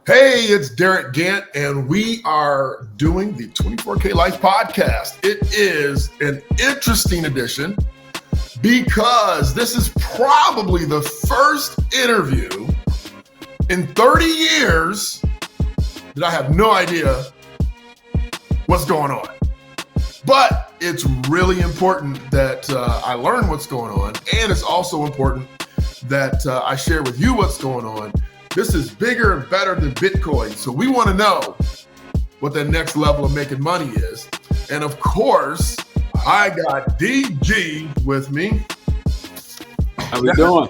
Hey, it's Derick Gant, and we are doing the 24K Life podcast. It is an interesting edition because this is probably the first interview in 30 years that I have no idea what's going on. But it's really important that I learn what's going on, and it's also important that I share with you what's going on. This is bigger and better than Bitcoin. So we want to know what the next level of making money is. And of course, I got DG with me. How we doing?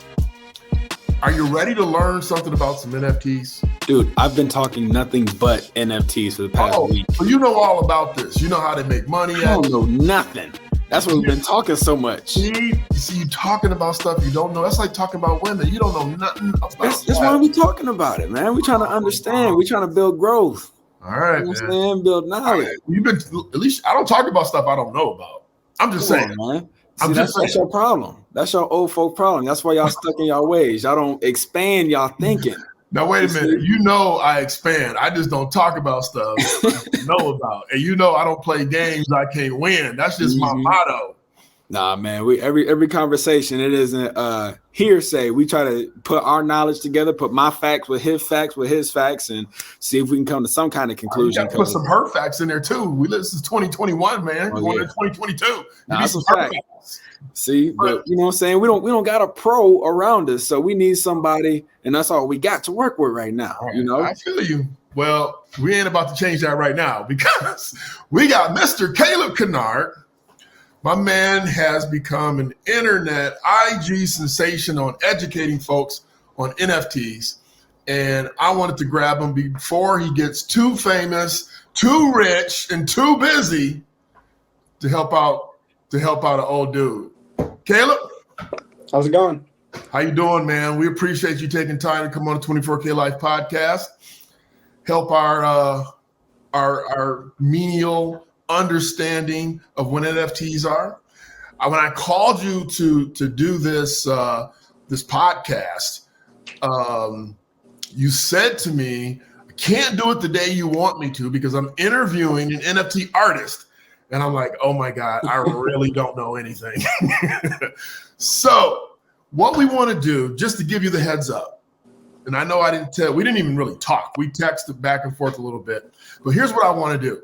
Are you ready to learn something about some NFTs? Dude, I've been talking nothing but NFTs for the past week. So you know all about this. You know how they make money. I don't know nothing. That's why we've been talking so much. You see, you talking about stuff you don't know. That's like talking about women. You don't know nothing about That's why we talking about it, man. We trying to understand. We trying to build growth. All right, man. Build knowledge. You've been, at least I don't talk about stuff I don't know about. I'm just saying, man. See, that's your problem. That's your old folk problem. That's why y'all stuck in y'all ways. Y'all don't expand y'all thinking. Now, wait a minute. You know I expand. I just don't talk about stuff I know about. And you know I don't play games I can't win. That's just my motto. Nah, man. We every conversation, it isn't hearsay. We try to put our knowledge together, put my facts with his facts, and see if we can come to some kind of conclusion. You got to put some her facts in there too. This is 2021, man. We're going to 2022. Nah, some facts. See, but you know what I'm saying? We don't got a pro around us, so we need somebody, and that's all we got to work with right now. You know, I feel you. Well, we ain't about to change that right now because we got Mr. Caleb Kynard. My man has become an internet IG sensation on educating folks on NFTs, and I wanted to grab him before he gets too famous, too rich, and too busy to help out an old dude. Caleb, how's it going? How you doing, man? We appreciate you taking time to come on the 24K Life podcast. Help our menial understanding of what NFTs are. When I called you to do this this podcast, you said to me, "I can't do it the day you want me to because I'm interviewing an NFT artist." And I'm like, oh my God, I really don't know anything. So what we want to do, just to give you the heads up, and I know we didn't even really talk. We texted back and forth a little bit, but here's what I want to do.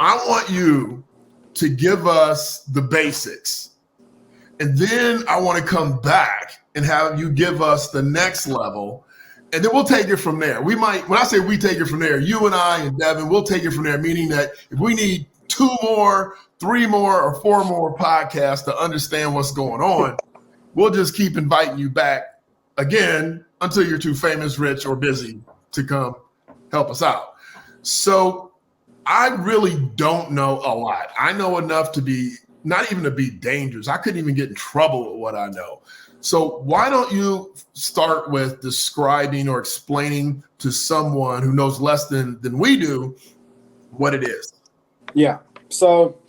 I want you to give us the basics. And then I want to come back and have you give us the next level. And then we'll take it from there. When I say we take it from there, you and I and Devin, we'll take it from there, meaning that if we need 2 more, 3 more, or 4 more podcasts to understand what's going on, we'll just keep inviting you back again until you're too famous, rich, or busy to come help us out. So I really don't know a lot. I know enough to be, not even to be dangerous. I couldn't even get in trouble with what I know. So why don't you start with describing or explaining to someone who knows less than we do what it is? Yeah. So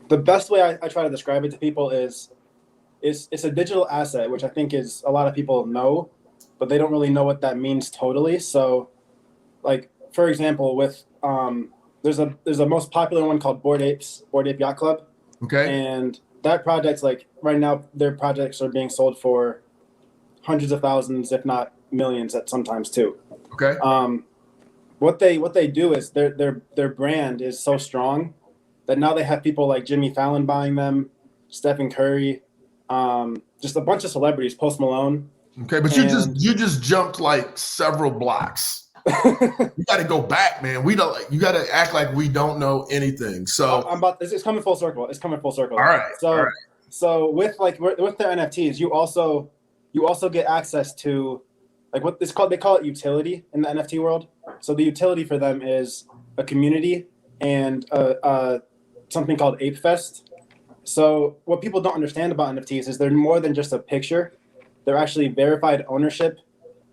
the best way I try to describe it to people is it's a digital asset, which I think is a lot of people know, but they don't really know what that means totally. So like, for example, with there's a most popular one called Bored Ape Yacht Club. Okay. And that project's like right now their projects are being sold for hundreds of thousands, if not millions at sometimes too. Okay. What they do is their brand is so strong that now they have people like Jimmy Fallon buying them, Stephen Curry, just a bunch of celebrities, Post Malone. Okay, but you just jumped like several blocks. You got to go back, man. You got to act like we don't know anything. So it's coming full circle. All right. So with their NFTs, you also get access to like they call it utility in the NFT world. So the utility for them is a community and something called Ape Fest. So what people don't understand about NFTs is they're more than just a picture. They're actually verified ownership,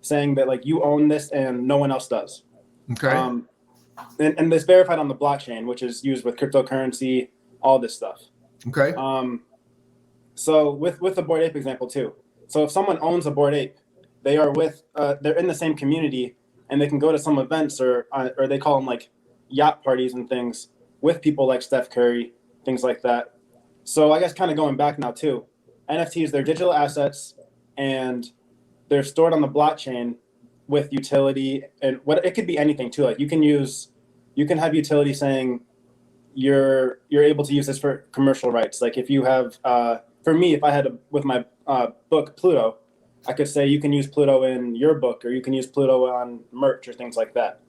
saying that like you own this and no one else does. Okay. And it's verified on the blockchain, which is used with cryptocurrency, all this stuff. Okay. So with the Bored Ape example too. So if someone owns a Bored Ape, they are they're in the same community and they can go to some events or they call them like yacht parties and things with people like Steph Curry, things like that. So I guess kind of going back now too, NFTs, they're digital assets and they're stored on the blockchain with utility, and what it could be anything too. Like you can have utility saying you're able to use this for commercial rights. Like if you have, for me, if I had with my book Pluto, I could say you can use Pluto in your book, or you can use Pluto on merch or things like that.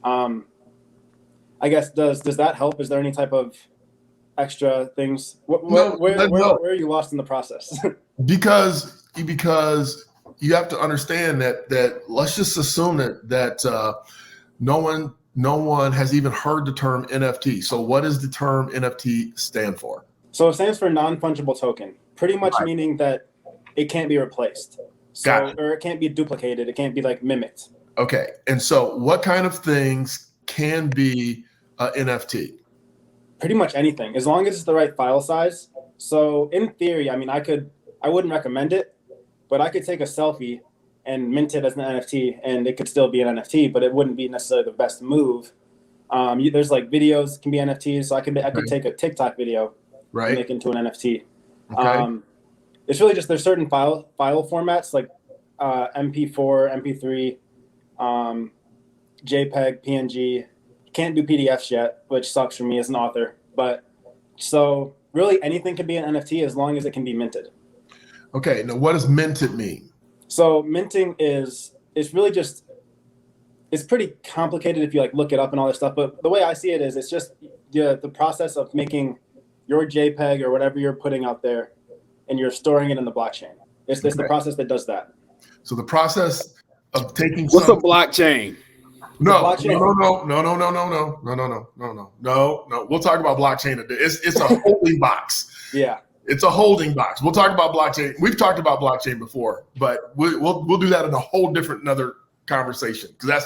I guess does that help? Is there any type of extra things? Where are you lost in the process? because you have to understand that let's just assume that no one has even heard the term NFT. So what does the term NFT stand for? So it stands for non-fungible token, pretty much Right. meaning that it can't be replaced. Or it can't be duplicated. It can't be like mimicked. Okay. And so what kind of things can be NFT? Pretty much anything, as long as it's the right file size. So in theory, I mean, I wouldn't recommend it, but I could take a selfie and mint it as an NFT, and it could still be an NFT, but it wouldn't be necessarily the best move. There's like videos can be NFTs, so I could take a TikTok video and make it into an NFT. Okay. It's really just there's certain file formats like MP4, MP3, JPEG, PNG. Can't do PDFs yet, which sucks for me as an author. But so really anything can be an NFT as long as it can be minted. Okay. Now, what does minted mean? So minting it's really just, it's pretty complicated if you like look it up and all this stuff. But the way I see it is it's just the process of making your JPEG or whatever you're putting out there, and you're storing it in the blockchain. It's the process that does that. So the process of taking What's a blockchain? No. We'll talk about blockchain. It's a holding box. Yeah. It's a holding box. We'll talk about blockchain. We've talked about blockchain before, but we'll do that in a whole different another conversation, because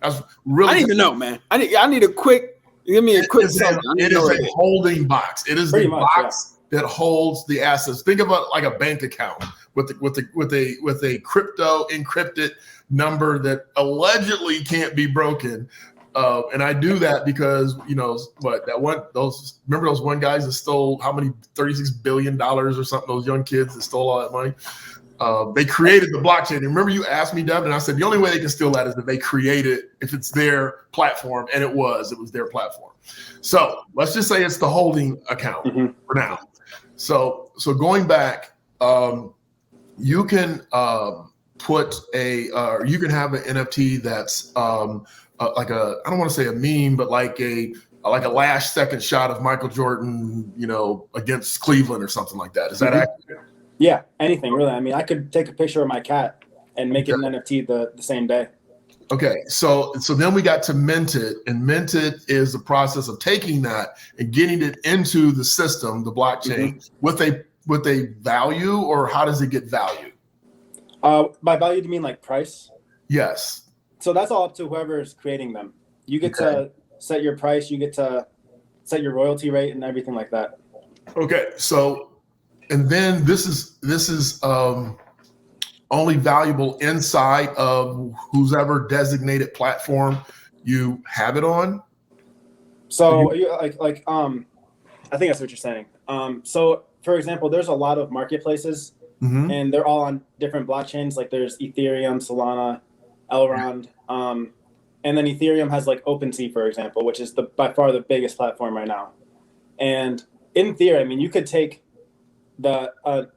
that's really. I need to know, man. I need a quick. Give me a quick. It is a holding box. It is the box that holds the assets. Think about like a bank account with a crypto encrypted number that allegedly can't be broken. And I do that because, remember those one guys that stole how many, $36 billion or something, those young kids that stole all that money. They created the blockchain. And remember you asked me, Devin, and I said, the only way they can steal that is if they create it, if it's their platform, and it was their platform. So let's just say it's the holding account for now. So going back, you can put you can have an NFT that's like I don't want to say a meme, but like a last second shot of Michael Jordan, against Cleveland or something like that. Is that accurate? Yeah, anything really. I mean, I could take a picture of my cat and make it an NFT the same day. Okay, so then we got to mint it, and mint it is the process of taking that and getting it into the system, the blockchain, with a value, or how does it get value? By value, do you mean like price? Yes. So that's all up to whoever is creating them. You get to set your price, you get to set your royalty rate and everything like that. Okay, so and then this is only valuable inside of whose ever designated platform you have it on. So you I think that's what you're saying. So for example, there's a lot of marketplaces, and they're all on different blockchains. Like there's Ethereum, Solana, Elrond, and then Ethereum has like OpenSea, for example, which is by far the biggest platform right now. And in theory, I mean, you could take the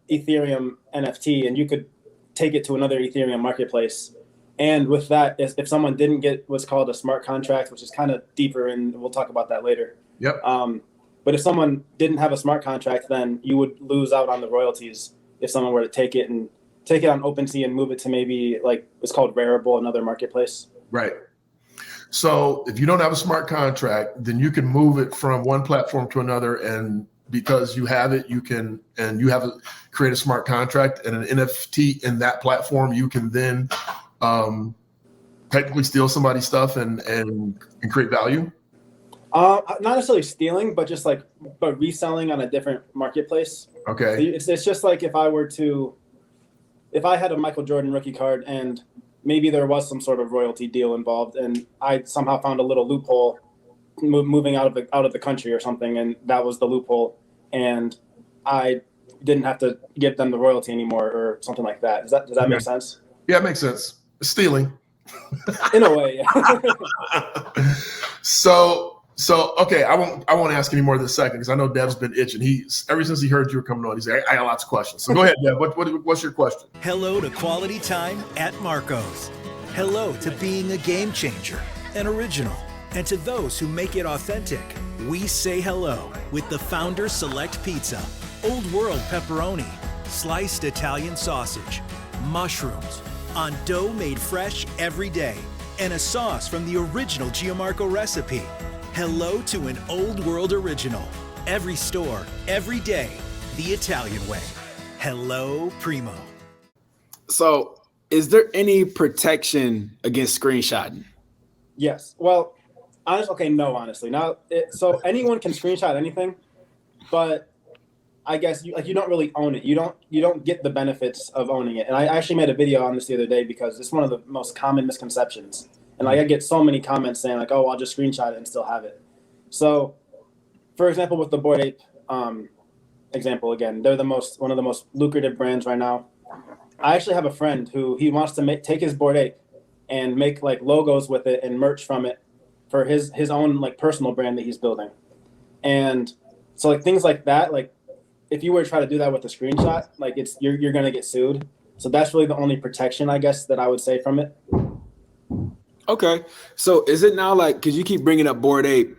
Ethereum NFT and you could take it to another Ethereum marketplace. And with that, if someone didn't get what's called a smart contract, which is kind of deeper, and we'll talk about that later. Yep. But if someone didn't have a smart contract, then you would lose out on the royalties if someone were to take it on OpenSea and move it to maybe like it's called Rarible, another marketplace. Right. So if you don't have a smart contract, then you can move it from one platform to another, and because you have it, create a smart contract and an NFT in that platform, you can then technically steal somebody's stuff and create value. Not necessarily stealing, but just but reselling on a different marketplace. Okay. It's just like if I had a Michael Jordan rookie card and maybe there was some sort of royalty deal involved, and I somehow found a little loophole moving out of the country or something, and that was the loophole, and I didn't have to give them the royalty anymore or something like that. Does that make sense? Yeah, it makes sense. Stealing. In a way, yeah. So okay, I won't ask any more this second because I know Dev's been itching. Ever since he heard you were coming on, he's like, I got lots of questions. So go ahead, Dev. What's your question? Hello to quality time at Marco's. Hello to being a game changer, an original, and to those who make it authentic. We say hello with the Founders Select Pizza, Old World pepperoni, sliced Italian sausage, mushrooms, on dough made fresh every day, and a sauce from the original Gianmarco recipe. Hello to an Old World original. Every store, every day, the Italian way. Hello, Primo. So, is there any protection against screenshotting? Yes. Well, honestly. Now, so anyone can screenshot anything, but I guess you don't really own it. You don't get the benefits of owning it. And I actually made a video on this the other day because it's one of the most common misconceptions. And I get so many comments saying like, "Oh, I'll just screenshot it and still have it." So, for example, with the Bored Ape example again, they're one of the most lucrative brands right now. I actually have a friend who he wants to take his Bored Ape and make like logos with it and merch from it for his own like personal brand that he's building. And so like things like that, like if you were to try to do that with a screenshot, like you're gonna get sued. So that's really the only protection, I guess, that I would say from it. Okay, so is it now like, because you keep bringing up Bored Ape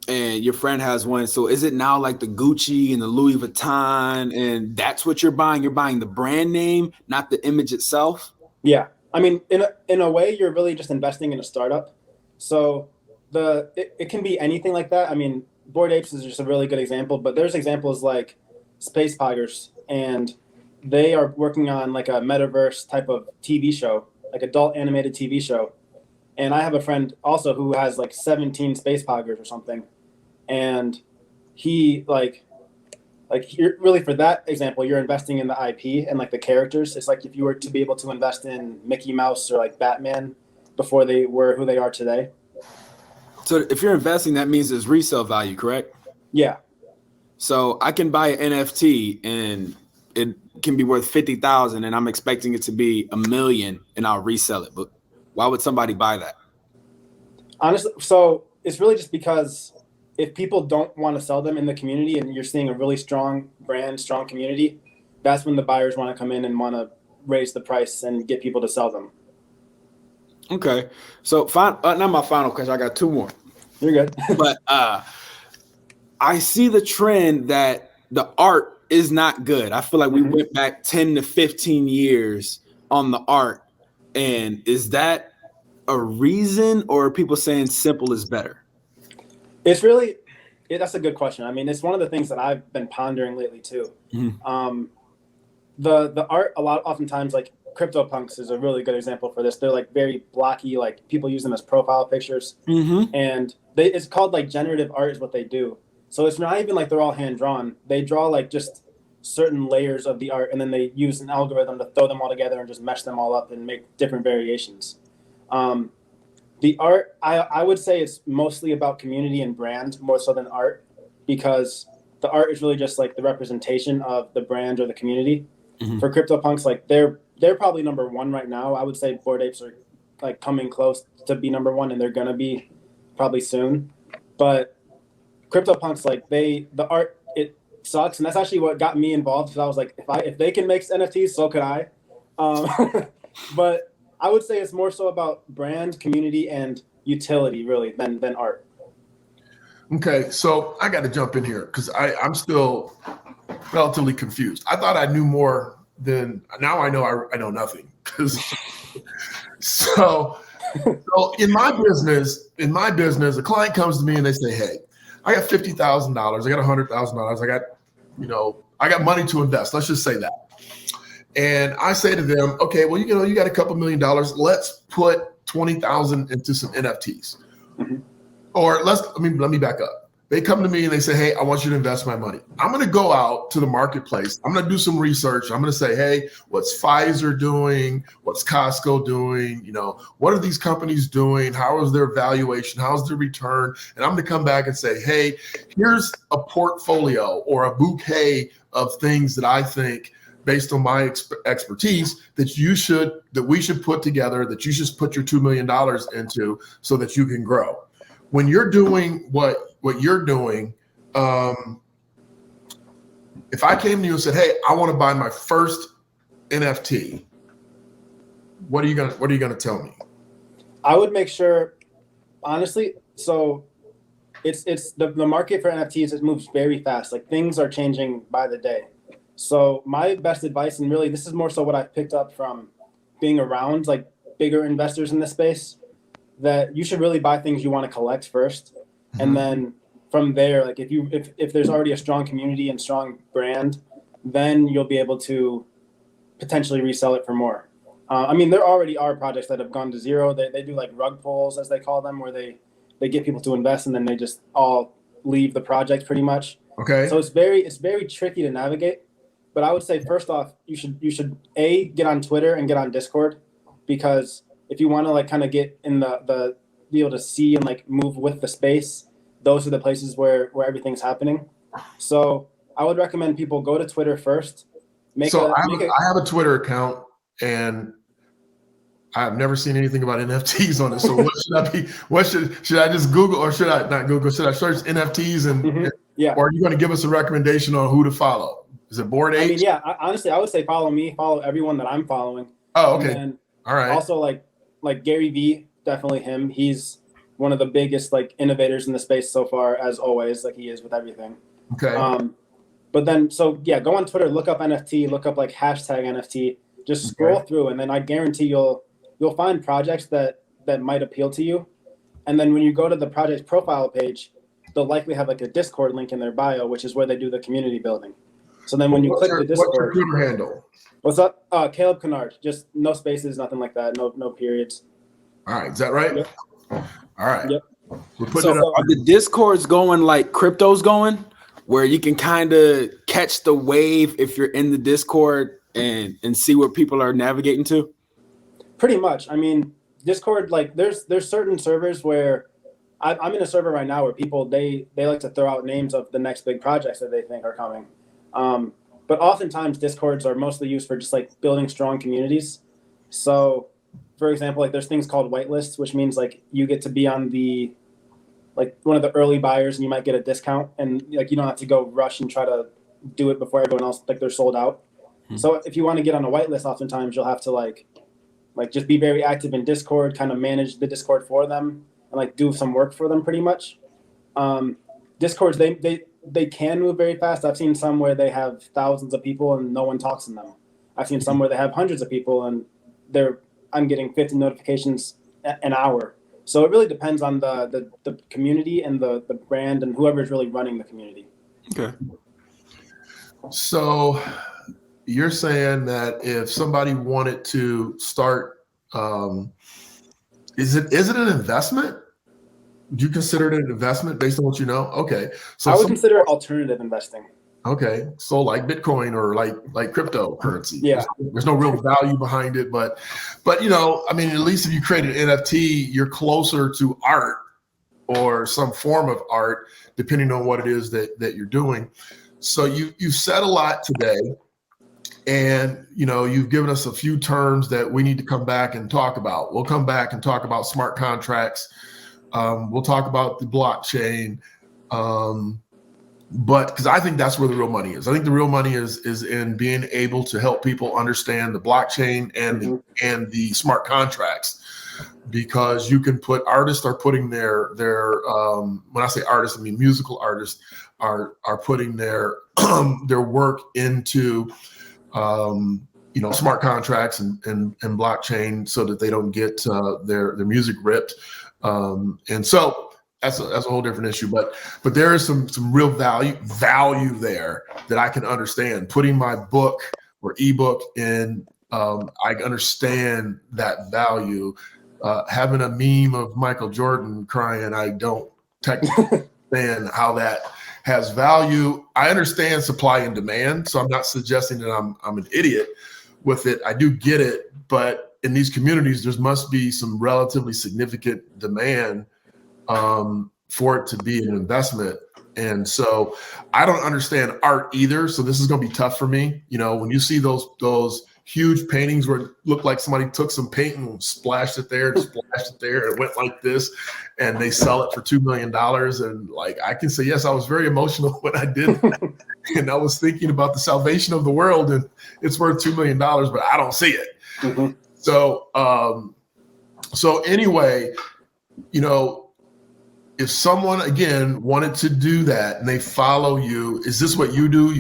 and your friend has one, so is it now like the Gucci and the Louis Vuitton and that's what you're buying? You're buying the brand name, not the image itself? Yeah, I mean, in a way, you're really just investing in a startup. So it can be anything like that. I mean, Bored Apes is just a really good example, but there's examples like Space Poggers, and they are working on like a metaverse type of TV show, like adult animated TV show. And I have a friend also who has like 17 Space Poggers or something. And he you're really, for that example, you're investing in the IP and like the characters. It's like if you were to be able to invest in Mickey Mouse or like Batman before they were who they are today. So if you're investing, that means there's resale value, correct? Yeah. So I can buy an NFT and it can be worth 50,000 and I'm expecting it to be $1 million and I'll resell it. But why would somebody buy that? Honestly, so it's really just because if people don't want to sell them in the community and you're seeing a really strong brand, strong community, that's when the buyers want to come in and want to raise the price and get people to sell them. Okay. So not my final question. I got two more. You're good. But I see the trend that the art is not good. I feel like we went back 10 to 15 years on the art. And is that a reason, or are people saying simple is better? It's really, that's a good question. I mean, it's one of the things that I've been pondering lately too. Mm-hmm. The art, oftentimes, like CryptoPunks is a really good example for this. They're like very blocky, like people use them as profile pictures, and it's called like generative art is what they do. So it's not even like they're all hand drawn. They draw like just certain layers of the art, and then they use an algorithm to throw them all together and just mesh them all up and make different variations. The art, I would say it's mostly about community and brand more so than art, because the art is really just like the representation of the brand or the community. Mm-hmm. For CryptoPunks, like they're probably number one right now. I would say Bored Apes are like coming close to be number one, and they're gonna be probably soon. But CryptoPunks, like the art, it sucks, and that's actually what got me involved. Because I was like, if they can make NFTs, so could I. But I would say it's more so about brand, community, and utility, really, than art. Okay, so I got to jump in here because I'm still relatively confused. I thought I knew more than now. I know I know nothing. So in my business, a client comes to me and they say, "Hey, I got $50,000. I got $100,000. I got money to invest. Let's just say that." And I say to them, "Okay, well, you got a couple $1 million. Let's put 20,000 into some NFTs." Mm-hmm. Or let me back up. They come to me and they say, hey, I want you to invest my money. I'm going to go out to the marketplace. I'm going to do some research. I'm going to say, hey, what's Pfizer doing? What's Costco doing? You know, what are these companies doing? How is their valuation? How's their return? And I'm going to come back and say, hey, here's a portfolio or a bouquet of things that I think, based on my expertise, that we should put together, that you should put your $2 million into so that you can grow. When you're doing what you're doing, if I came to you and said, hey, I want to buy my first NFT, what are you gonna tell me? I would make sure, honestly, so it's the market for NFTs, it moves very fast. Like, things are changing by the day. So my best advice, and really this is more so what I've picked up from being around like bigger investors in this space, that you should really buy things you want to collect first. Mm-hmm. And then from there, like if there's already a strong community and strong brand, then you'll be able to potentially resell it for more. I mean, there already are projects that have gone to zero. They do like rug pulls, as they call them, where they get people to invest and then they just all leave the project pretty much. Okay. So it's very tricky to navigate. But I would say, first off, you should get on Twitter and get on Discord, because if you want to like kind of get in the be able to see and like move with the space, those are the places where everything's happening. So I would recommend people go to Twitter first. I have a Twitter account, and I've never seen anything about NFTs on it. So what should I be? Should I just Google, or should I not Google? Should I search NFTs and yeah? Or are you going to give us a recommendation on who to follow? Is it Bored Apes? I mean, yeah. Honestly, I would say follow me, follow everyone that I'm following. Oh, okay. And all right. Also, like Gary V, definitely him. He's one of the biggest like innovators in the space so far, as always, like he is with everything. Okay. But then, so yeah, go on Twitter, look up NFT, look up like hashtag NFT, just scroll through, and then I guarantee you'll find projects that might appeal to you. And then when you go to the project's profile page, they'll likely have like a Discord link in their bio, which is where they do the community building. So then when you click the Discord, what's your Twitter handle? What's up? Caleb Kynard. Just no spaces, nothing like that. No periods. All right. Is that right? Yep. All right. Yep. We're putting it up. Are the Discords going like crypto's going, where you can kind of catch the wave if you're in the Discord and see what people are navigating to? Pretty much. I mean, Discord, like there's certain servers where I'm in a server right now where people, they like to throw out names of the next big projects that they think are coming. But oftentimes Discords are mostly used for just like building strong communities. So for example, like there's things called whitelists, which means like you get to be on the, like one of the early buyers, and you might get a discount, and like you don't have to go rush and try to do it before everyone else, like they're sold out. Mm-hmm. So if you want to get on a whitelist, oftentimes you'll have to like just be very active in Discord, kind of manage the Discord for them and like do some work for them pretty much. Discords, they can move very fast. I've seen some where they have thousands of people and no one talks in them. I've seen some where they have hundreds of people and I'm getting 50 notifications an hour. So it really depends on the community and the brand and whoever is really running the community. Okay. So you're saying that if somebody wanted to start, is it an investment? Do you consider it an investment based on what you know? Okay. So I would consider it alternative investing. Okay. So like Bitcoin or like cryptocurrency. Yeah. There's no real value behind it, but you know, I mean, at least if you create an NFT, you're closer to art or some form of art, depending on what it is that you're doing. So you said a lot today, and you know, you've given us a few terms that we need to come back and talk about. We'll come back and talk about smart contracts. We'll talk about the blockchain. But because I think that's where the real money is. I think the real money is in being able to help people understand the blockchain and the smart contracts, because you can put artists are putting their when I say artists, I mean musical artists are putting their their work into you know, smart contracts and blockchain so that they don't get their music ripped. And so that's a whole different issue, but there is some real value there that I can understand. Putting my book or ebook in, I understand that value. Having a meme of Michael Jordan crying, I don't technically. understand how that has value. I understand supply and demand, so I'm not suggesting that I'm an idiot with it. I do get it, but in these communities, there must be some relatively significant demand for it to be an investment. And so I don't understand art either. So this is going to be tough for me. You know, when you see those huge paintings where it looked like somebody took some paint and splashed it there and splashed it there, and it went like this, and they sell it for $2 million. And like, I can say, yes, I was very emotional when I did that. And I was thinking about the salvation of the world, and it's worth $2 million, but I don't see it. Mm-hmm. So anyway, you know, if someone again wanted to do that and they follow you, is this what you do?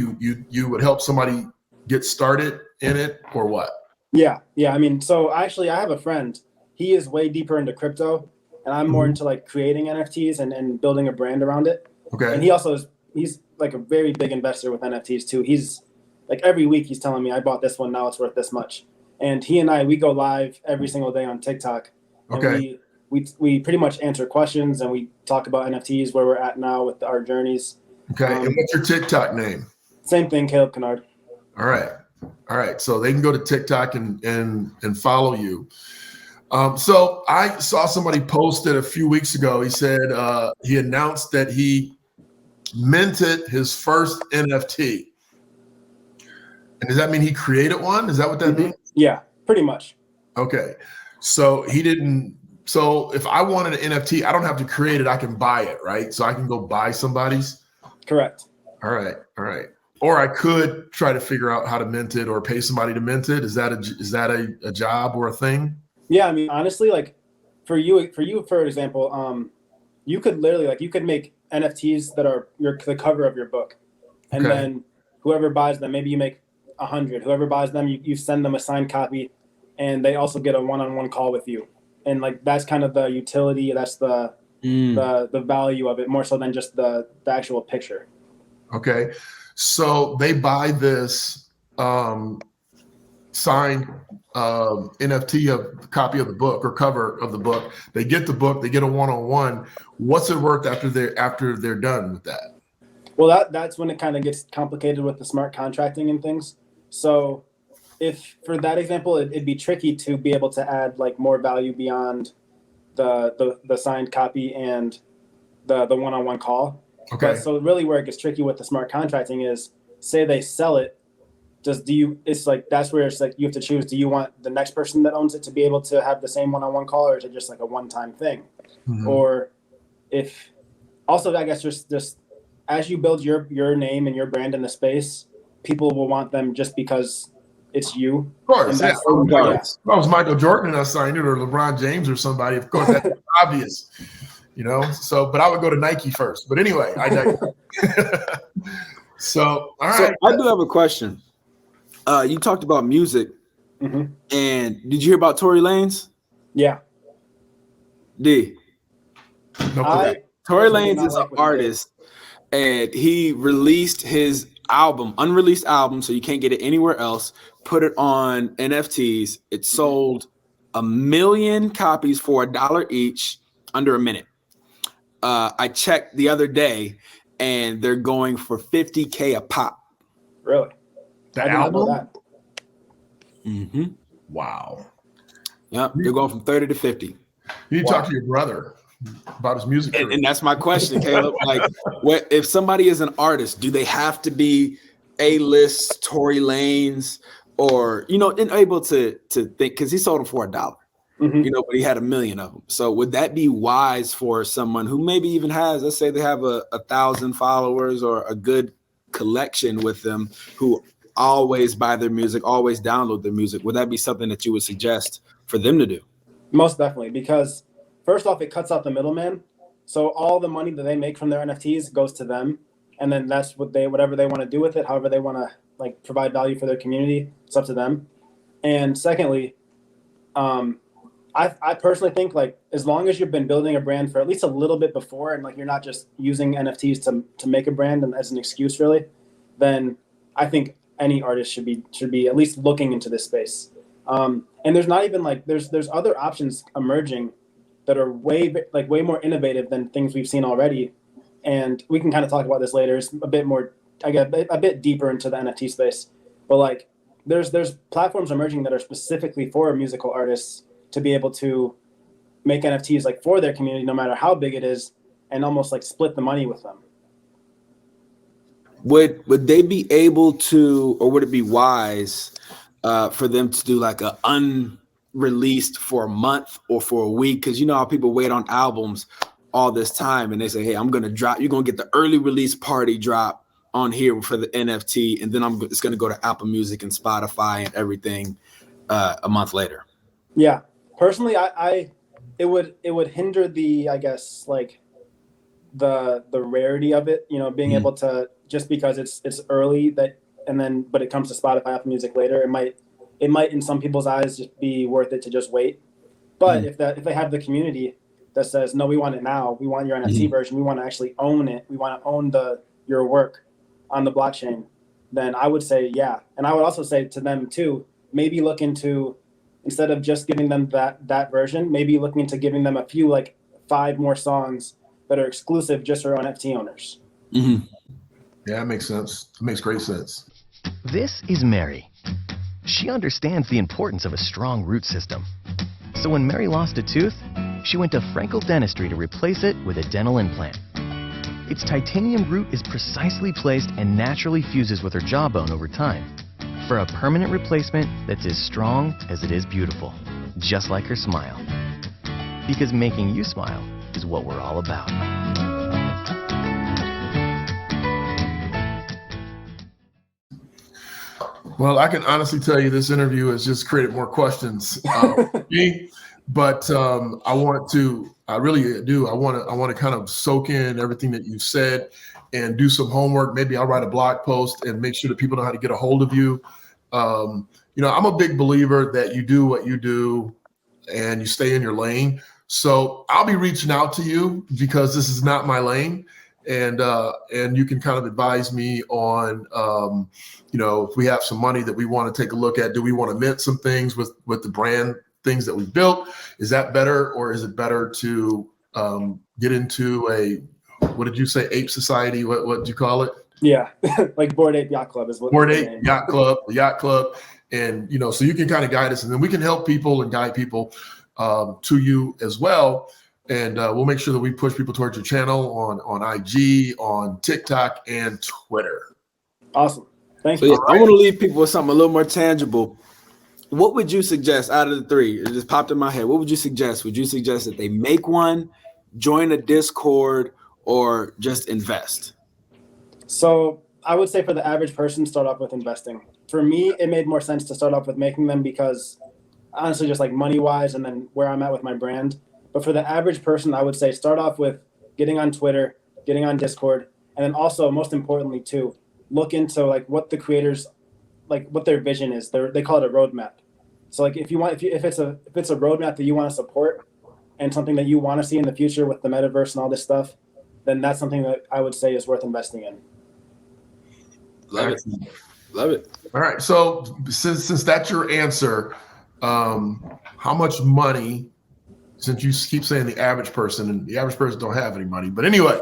You would help somebody get started in it, or what? Yeah. I mean, so actually, I have a friend. He is way deeper into crypto, and I'm more into like creating NFTs and building a brand around it. Okay. And he's like a very big investor with NFTs too. He's like every week he's telling me, I bought this one, now it's worth this much. And he and we go live every single day on TikTok. Okay. We pretty much answer questions, and we talk about NFTs, where we're at now with our journeys. Okay. And what's your TikTok name? Same thing, Caleb Kynard. All right. So they can go to TikTok and follow you. So I saw somebody posted a few weeks ago. He said he announced that he minted his first NFT. And does that mean he created one? Is that what that means? Yeah, pretty much. Okay. So so if I wanted an NFT, I don't have to create it. I can buy it, right? So I can go buy somebody's. Correct. All right. Or I could try to figure out how to mint it or pay somebody to mint it. Is that a job or a thing? Yeah, I mean, honestly, like for you, for example, you could literally you could make NFTs that are the cover of your book, and then whoever buys them, maybe you make 100. Whoever buys them, you send them a signed copy, and they also get a one-on-one call with you. And like that's kind of the utility. That's the value of it, more so than just the actual picture. Okay, so they buy this signed NFT copy of the book or cover of the book. They get the book. They get a one-on-one. What's it worth after they're done with that? Well, that's when it kind of gets complicated with the smart contracting and things. So if for that example, it'd be tricky to be able to add like more value beyond the signed copy and the one-on-one call. Okay. But so really where it gets tricky with the smart contracting is, say they sell it, it's like, that's where it's like you have to choose, do you want the next person that owns it to be able to have the same one-on-one call, or is it just like a one-time thing? Mm-hmm. Or if also, I guess just as you build your name and your brand in the space, people will want them just because it's you. Of course, yeah. If I was Michael Jordan and I signed it, or LeBron James or somebody. Of course, that's obvious, you know. So, but I would go to Nike first. But anyway, I digress. So, all right. So I do have a question. You talked about music, and did you hear about Tory Lanez? Yeah. Tory Lanez is an artist, and he released his unreleased album, so you can't get it anywhere else. Put it on NFTs. It sold 1 million copies for $1 each, under a minute. I checked the other day, and they're going for $50K a pop. Really? The album? That. Mm-hmm. Wow. Yep, they're going from 30 to 50. You need to talk to your brother about his music career. And that's my question, Caleb. Like, if somebody is an artist, do they have to be A-list Tory Lanez, or able to think, because he sold them for $1, but he had 1 million of them. So would that be wise for someone who maybe even has, let's say they have 1,000 followers or a good collection with them, who always buy their music, always download their music? Would that be something that you would suggest for them to do? Most definitely, because first off, it cuts out the middleman. So all the money that they make from their NFTs goes to them, and then that's whatever they want to do with it, however they want to like provide value for their community, it's up to them. And secondly, I personally think like as long as you've been building a brand for at least a little bit before, and like you're not just using NFTs to make a brand and as an excuse really, then I think any artist should be at least looking into this space. And there's not even like there's other options emerging that are way more innovative than things we've seen already. and we can kind of talk about this later. It's a bit more, I get a bit deeper into the NFT space, but like there's platforms emerging that are specifically for musical artists to be able to make NFTs like for their community, no matter how big it is, and almost like split the money with them. Would they be able to, or would it be wise for them to do like a unreleased for a month or for a week? Because you know how people wait on albums all this time, and they say, hey, I'm gonna drop, you're gonna get the early release party drop on here for the NFT, and then it's gonna go to Apple Music and Spotify and everything a month later. Yeah, personally, it would hinder the, I guess, like the rarity of it, you know, being able to, just because it's early, that, and then but it comes to Spotify, Apple Music later, it might in some people's eyes just be worth it to just wait. But if they have the community that says, no, we want it now, we want your NFT version, we want to actually own it, we want to own your work on the blockchain, then I would say yeah. And I would also say to them too, maybe look into, instead of just giving them that version, maybe looking into giving them a few, like 5 more songs that are exclusive just for NFT owners. Yeah, that makes sense. It makes great sense. This is Mary. She understands the importance of a strong root system. So when Mary lost a tooth, she went to Frankel Dentistry to replace it with a dental implant. Its titanium root is precisely placed and naturally fuses with her jawbone over time for a permanent replacement that's as strong as it is beautiful, just like her smile. Because making you smile is what we're all about. Well, I can honestly tell you this interview has just created more questions for me, but I really do. I want to kind of soak in everything that you've said and do some homework. Maybe I'll write a blog post and make sure that people know how to get a hold of you. You know, I'm a big believer that you do what you do and you stay in your lane. So I'll be reaching out to you because this is not my lane. And you can kind of advise me on, you know, if we have some money that we want to take a look at, do we want to mint some things with the brand things that we built? Is that better, or is it better to get into a, what did you say, ape society? What do you call it? Yeah, like Bored Ape Yacht Club is what. Bored Ape Yacht Club, and you know, so you can kind of guide us, and then we can help people and guide people to you as well. And we'll make sure that we push people towards your channel on IG, on TikTok, and Twitter. Awesome. Thank you. So, yeah, I want to leave people with something a little more tangible. What would you suggest out of the 3? It just popped in my head. What would you suggest? Would you suggest that they make one, join a Discord, or just invest? So I would say for the average person, start off with investing. For me, it made more sense to start off with making them because honestly, just like money-wise and then where I'm at with my brand. But for the average person, I would say start off with getting on Twitter, getting on Discord, and then also, most importantly, too, look into like what the creators, like what their vision is. They call it a roadmap. So like if it's a roadmap that you want to support and something that you want to see in the future with the metaverse and all this stuff, then that's something that I would say is worth investing in. Love it. Love it. All right. So since that's your answer, how much money? Since you keep saying the average person, and the average person don't have any money, but anyway,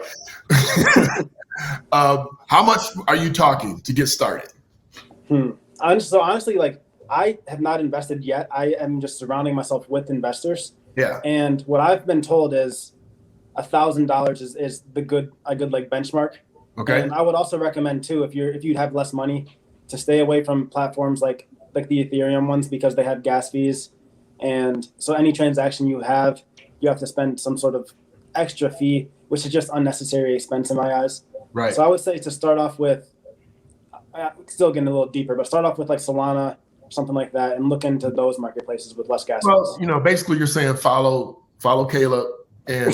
how much are you talking to get started? So honestly, like I have not invested yet. I am just surrounding myself with investors. Yeah. And what I've been told is $1,000 is a good like benchmark. Okay. And I would also recommend too, if you have less money, to stay away from platforms like the Ethereum ones because they have gas fees. And so any transaction you have to spend some sort of extra fee, which is just unnecessary expense in my eyes. Right. So I would say to start off with, still getting a little deeper, but start off with like Solana or something like that and look into those marketplaces with less gas fees. Well, you know, basically you're saying follow Caleb, and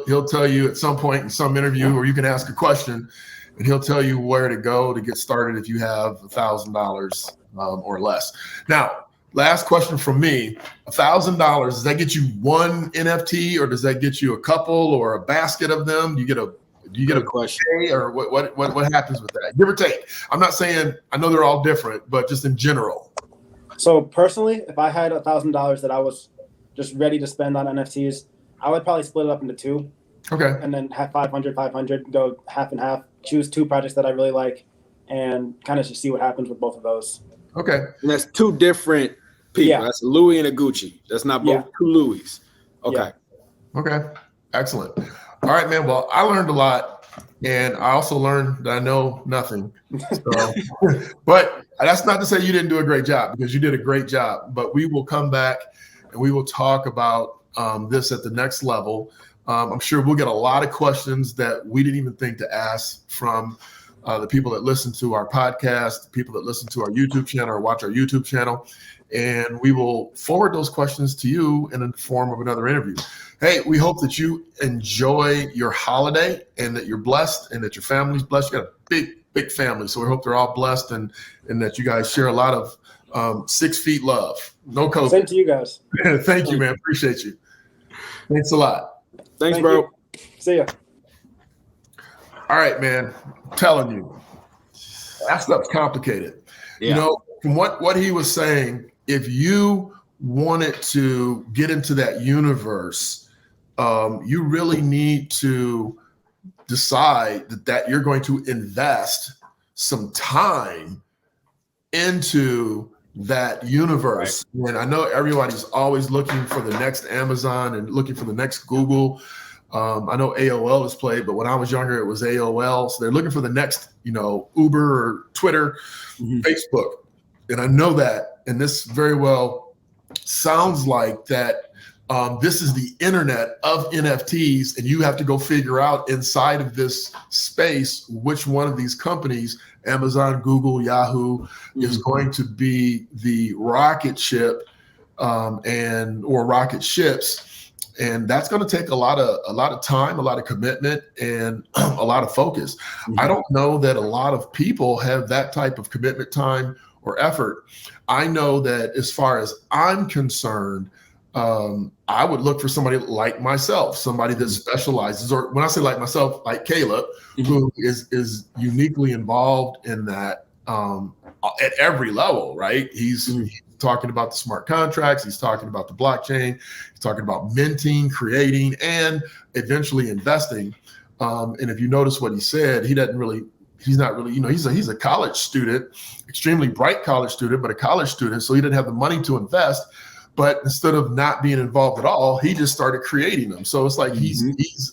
he'll tell you at some point in some interview, or you can ask a question, and he'll tell you where to go to get started if you have $1,000 or less. Now, last question from me: $1,000. Does that get you one NFT, or does that get you a couple or a basket of them? Do you get a question, or what happens with that? Give or take. I'm not saying, I know they're all different, but just in general. So personally, if I had $1,000 that I was just ready to spend on NFTs, I would probably split it up into 2. Okay. And then have 500, 500, go half and half, choose 2 projects that I really like, and kind of just see what happens with both of those. Okay. And that's 2 different people. Yeah. That's Louis and a Gucci. That's not both 2 Louis. Okay. Yeah. Okay. Excellent. All right, man. Well, I learned a lot, and I also learned that I know nothing. So, but that's not to say you didn't do a great job, because you did a great job. But we will come back and we will talk about this at the next level. I'm sure we'll get a lot of questions that we didn't even think to ask from the people that listen to our podcast, the people that listen to our YouTube channel or watch our YouTube channel. And we will forward those questions to you in the form of another interview. Hey, we hope that you enjoy your holiday and that you're blessed and that your family's blessed. You got a big family. So we hope they're all blessed and that you guys share a lot of 6 feet love. No COVID. Same to you guys. Thank you, man. Appreciate you. Thanks a lot. Thanks, Thank bro. you. See ya. All right, man. I'm telling you, that stuff's complicated. Yeah. You know, from what he was saying, if you wanted to get into that universe, you really need to decide that you're going to invest some time into that universe. Right. And I know everybody's always looking for the next Amazon and looking for the next Google. I know AOL is played, but when I was younger, it was AOL. So they're looking for the next, Uber or Twitter, Facebook. And I know that, and this very well sounds like that this is the internet of NFTs, and you have to go figure out inside of this space which one of these companies, Amazon, Google, Yahoo, is going to be the rocket ship or rocket ships. And that's going to take a lot of time, a lot of commitment, and a lot of focus. I don't know that a lot of people have that type of commitment, time, or effort. I know that as far as I'm concerned, I would look for somebody like myself, somebody that specializes, or when I say like myself, like Caleb, who is uniquely involved in that at every level, right? He's talking about the smart contracts. He's talking about the blockchain. He's talking about minting, creating, and eventually investing. And if you notice what he said, he's not really, he's a college student, extremely bright college student, but a college student. So he didn't have the money to invest. But instead of not being involved at all, he just started creating them. So it's like he's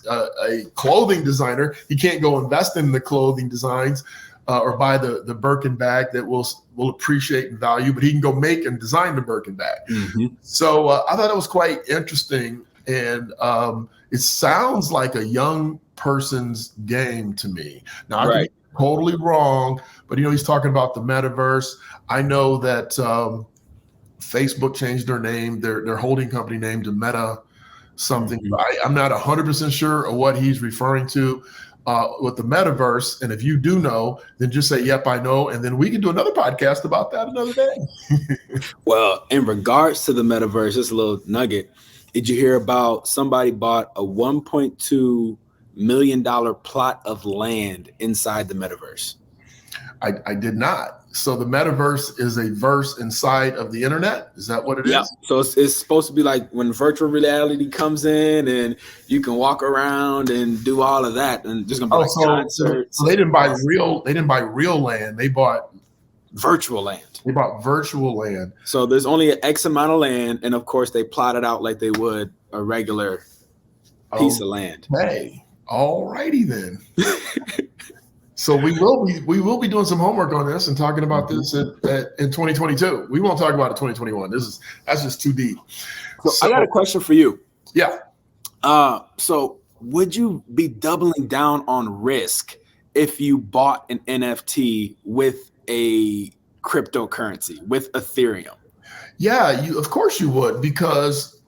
a clothing designer. He can't go invest in the clothing designs or buy the Birkin bag that will appreciate in value, but he can go make and design the Birkin bag. So I thought it was quite interesting. And it sounds like a young person's game to me. Now, I could be totally wrong, but he's talking about the metaverse. I know that Facebook changed their name, their holding company name to Meta something. I'm not 100% sure of what he's referring to with the metaverse. And if you do know, then just say, yep, I know. And then we can do another podcast about that another day. Well, in regards to the metaverse, just a little nugget. Did you hear about somebody bought a $1.2 million plot of land inside the metaverse? I did not. So the metaverse is a verse inside of the internet. Is that what it is? So it's supposed to be like when virtual reality comes in and you can walk around and do all of that, and just gonna be concerts. So they didn't buy real land. They bought virtual land. They bought virtual land. So there's only an X amount of land, and of course they plot it out like they would a regular piece of land. Hey, all righty then. So we will be doing some homework on this and talking about this in 2022. We won't talk about it in 2021. That's just too deep. So I got a question for you. Yeah. So would you be doubling down on risk if you bought an NFT with a cryptocurrency, with Ethereum? Yeah, of course you would, because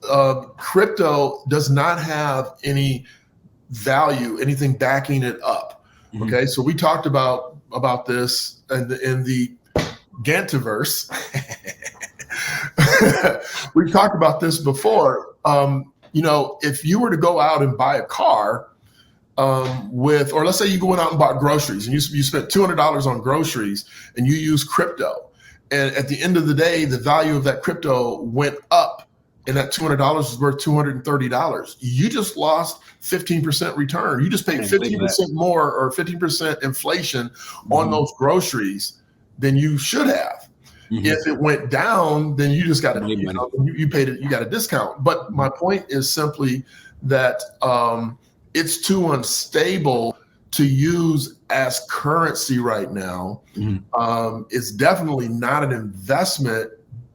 crypto does not have any value, anything backing it up. Okay, so we talked about this in the Gantiverse. We've talked about this before. If you were to go out and buy a car or let's say you went out and bought groceries and you spent $200 on groceries and you use crypto, and at the end of the day, the value of that crypto went up and that $200 is worth $230. You just lost 15% return. You just paid 15% more or 15% inflation on those groceries than you should have. If it went down, then you just got to, you paid it, you got a discount. But my point is simply that it's too unstable to use as currency right now. It's definitely not an investment,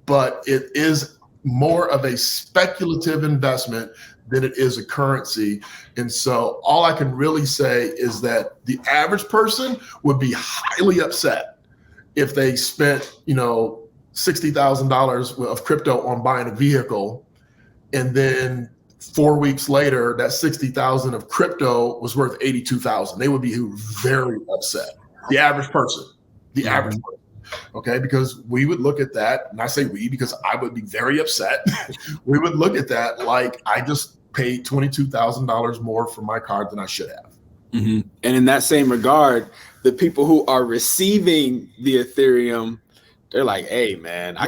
but it is more of a speculative investment than it is a currency. And so all I can really say is that the average person would be highly upset if they spent, $60,000 of crypto on buying a vehicle, and then 4 weeks later, that 60,000 of crypto was worth 82,000. They would be very upset. The average person, okay? Because we would look at that, and I say we because I would be very upset. We would look at that like I just paid $22,000 more for my card than I should have. And in that same regard, the people who are receiving the Ethereum, they're like, hey, man, I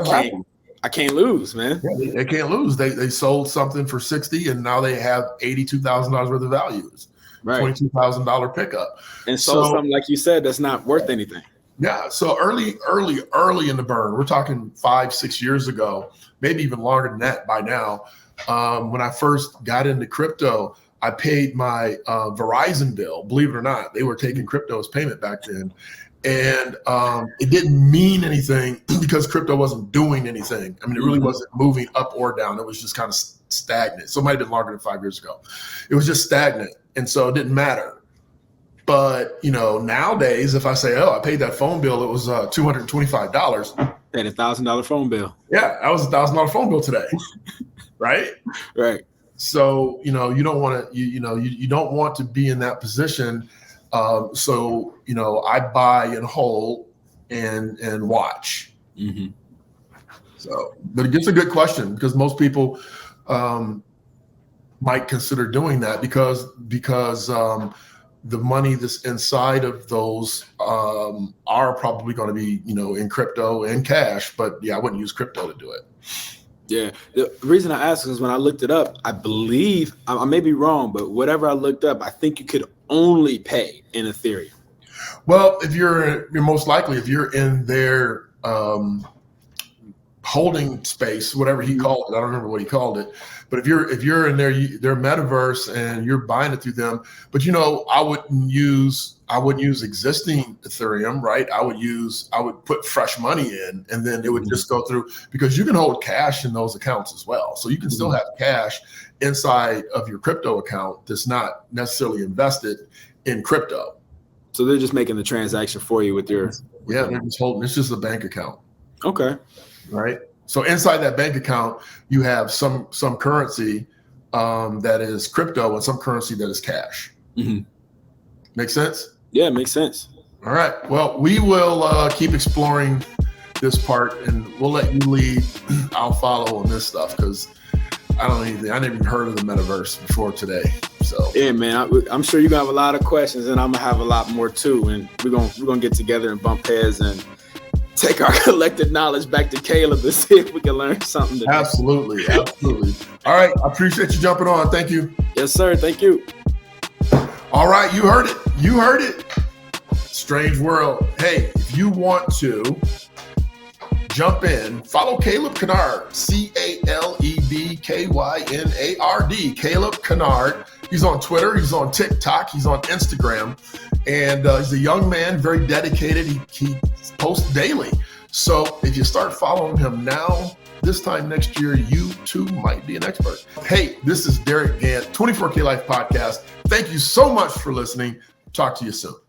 can't lose, man. Yeah, they can't lose. They sold something for 60 and now they have $82,000 worth of values. Right. $22,000 pickup. And sold something, like you said, that's not worth anything. Yeah. So early in the burn, we're talking 5-6 years ago, maybe even longer than that by now. When I first got into crypto, I paid my Verizon bill. Believe it or not, they were taking crypto as payment back then. And it didn't mean anything because crypto wasn't doing anything. I mean, it really wasn't moving up or down. It was just kind of stagnant. So it might have been longer than 5 years ago. It was just stagnant. And so it didn't matter. But, nowadays, if I say, I paid that phone bill, it was $225. Paid $1,000 phone bill. Yeah, that was $1,000 phone bill today. Right? Right. So, you don't want to, you don't want to be in that position. So, I buy and hold and watch. So, but it's a good question because most people might consider doing that because the money that's inside of those are probably going to be, in crypto and cash. But yeah, I wouldn't use crypto to do it. Yeah. The reason I asked is when I looked it up, I believe, I may be wrong, but whatever I looked up, I think you could only pay in Ethereum. Well, if you're most likely, if you're in their holding space, whatever he called it, I don't remember what he called it, but if you're in their metaverse and you're buying it through them, but I wouldn't use existing Ethereum, right? I would put fresh money in, and then it would just go through, because you can hold cash in those accounts as well. So you can still have cash inside of your crypto account that's not necessarily invested in crypto. So they're just making the transaction for you with your. Yeah, they're just holding. It's just a bank account. Okay. Right. So inside that bank account, you have some currency that is crypto and some currency that is cash. Make sense? Yeah, it makes sense. All right. Well, we will keep exploring this part, and we'll let you lead. I'll follow on this stuff because I never even heard of the metaverse before today. So yeah, man, I'm sure you're gonna have a lot of questions, and I'm gonna have a lot more too. And we're gonna get together and bump heads and take our collective knowledge back to Caleb to see if we can learn something today. Absolutely. All right. I appreciate you jumping on. Thank you. Yes, sir. Thank you. All right. You heard it. Strange world. Hey, if you want to jump in, follow Caleb Kynard, CalebKynard. Caleb Kynard. He's on Twitter. He's on TikTok. He's on Instagram. And he's a young man, very dedicated. He posts daily. So if you start following him now, this time next year, you too might be an expert. Hey, this is Derick Gant, 24K Life Podcast. Thank you so much for listening. Talk to you soon.